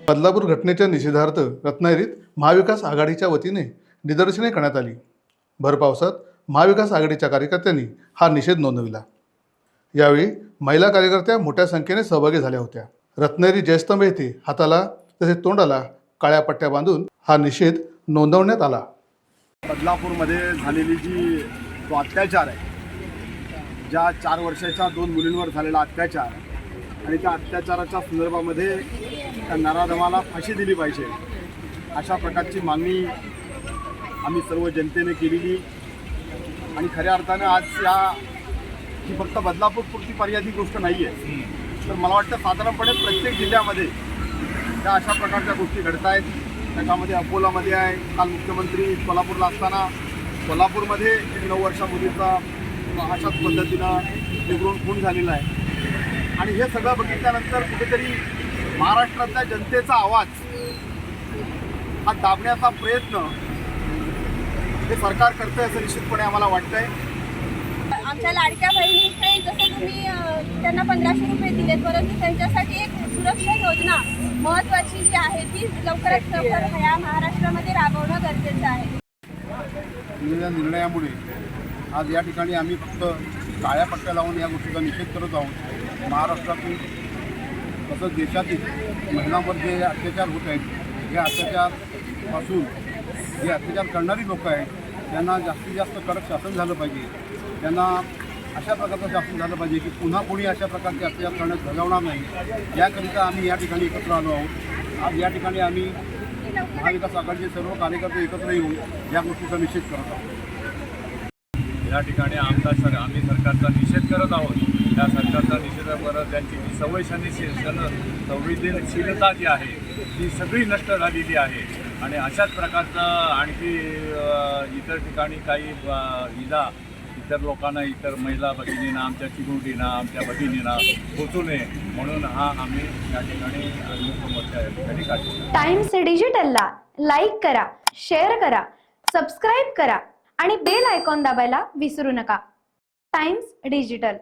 बदलापूर घटनेच्या निषेधार्थ रत्नागिरीत महाविकास आघाडीच्या वतीने निदर्शने करण्यात आली। भर पावसात महाविकास आघाडीच्या कार्यकर्त्यांनी हा निषेध नोंदविला। यावेळी महिला कार्यकर्त्या मोठ्या संख्येने सहभागी झाल्या होत्या। रत्नागिरी जयस्तंभ येथे हाताला तसेच तोंडाला काळ्या पट्ट्या बांधून हा निषेध नोंदवण्यात आला। बदलापूरमध्ये झालेली जी तो अत्याचार आहे, ज्या 4 वर्षाच्या 2 मुलींवर झालेला अत्याचार आणि त्या अत्याचाराच्या संदर्भामध्ये त्या नराधमाला फाशी दिली पाहिजे अशा प्रकारची मागणी आम्ही सर्व जनतेने केलेली। आणि खऱ्या अर्थानं आज ही फक्त बदलापूरपुरती मर्यादित गोष्ट नाही आहे, तर मला वाटतं साधारणपणे प्रत्येक जिल्ह्यामध्ये त्या अशा प्रकारच्या गोष्टी घडत आहेत। त्याच्यामध्ये अकोलामध्ये आहे, काल मुख्यमंत्री कोल्हापूरला असताना कोल्हापूरमध्ये एक 9 वर्षा मुलीचा अशाच पद्धतीनं निवडून खून झालेला आहे। आणि हे सगळं बघितल्यानंतर कुठेतरी महाराष्ट्रातल्या जनतेचा आवाज हा दाबण्याचा प्रयत्न हे सरकार करतंय असं निश्चितपणे आम्हाला वाटतंय। आमच्या लाडक्या बहिणींकडे जसं तुम्ही त्यांना 1500 रुपये दिलेत, परंतु त्यांच्यासाठी एक सुरक्षा योजना महत्त्वाची जी आहे ती लवकरात लवकर या महाराष्ट्रामध्ये राबवणं गरजेचं आहे। दिलेल्या निर्णयामुळे आज या ठिकाणी आम्ही फक्त काळ्या पट्ट्या लावून या गोष्टीचा निषेध करत आहोत। महाराष्ट्रातील तसंच देशातील महिलांवर जे अत्याचार होत आहेत, या अत्याचारापासून जे अत्याचार करणारी लोक आहेत त्यांना जास्तीत जास्त कडक शासन झालं पाहिजे। त्यांना अशा प्रकारचं शासन झालं पाहिजे की पुन्हा कोणी अशा प्रकारचे अत्याचार करण्यास धजावणार नाही। याकरिता आम्ही या ठिकाणी एकत्र आलो आहोत। आज या ठिकाणी आम्ही महाविकास आघाडीचे सर्व कार्यकर्ते एकत्र येऊन या गोष्टीचा निषेध करत आहोत। या ठिकाणी आम्ही सरकारचा निषेध करत आहोत। या सरकारचा निषेधावर त्यांची जी संवेदनशीलता जी आहे ती सगळी नष्ट झालेली आहे। आणि अशाच प्रकारचं आणखी इतर ठिकाणी काही इतर लोकांना, इतर महिला भगिनींना, आमच्या चिमुरडींना, आमच्या भगिनींना पोचू नये म्हणून हा आम्ही या ठिकाणी मोर्चा या ठिकाणी काढला। टाइम्स डिजिटलला लाईक करा, शेअर करा, सबस्क्राईब करा आणि बेल आयकॉन दाबायला विसरू नका। Times digital.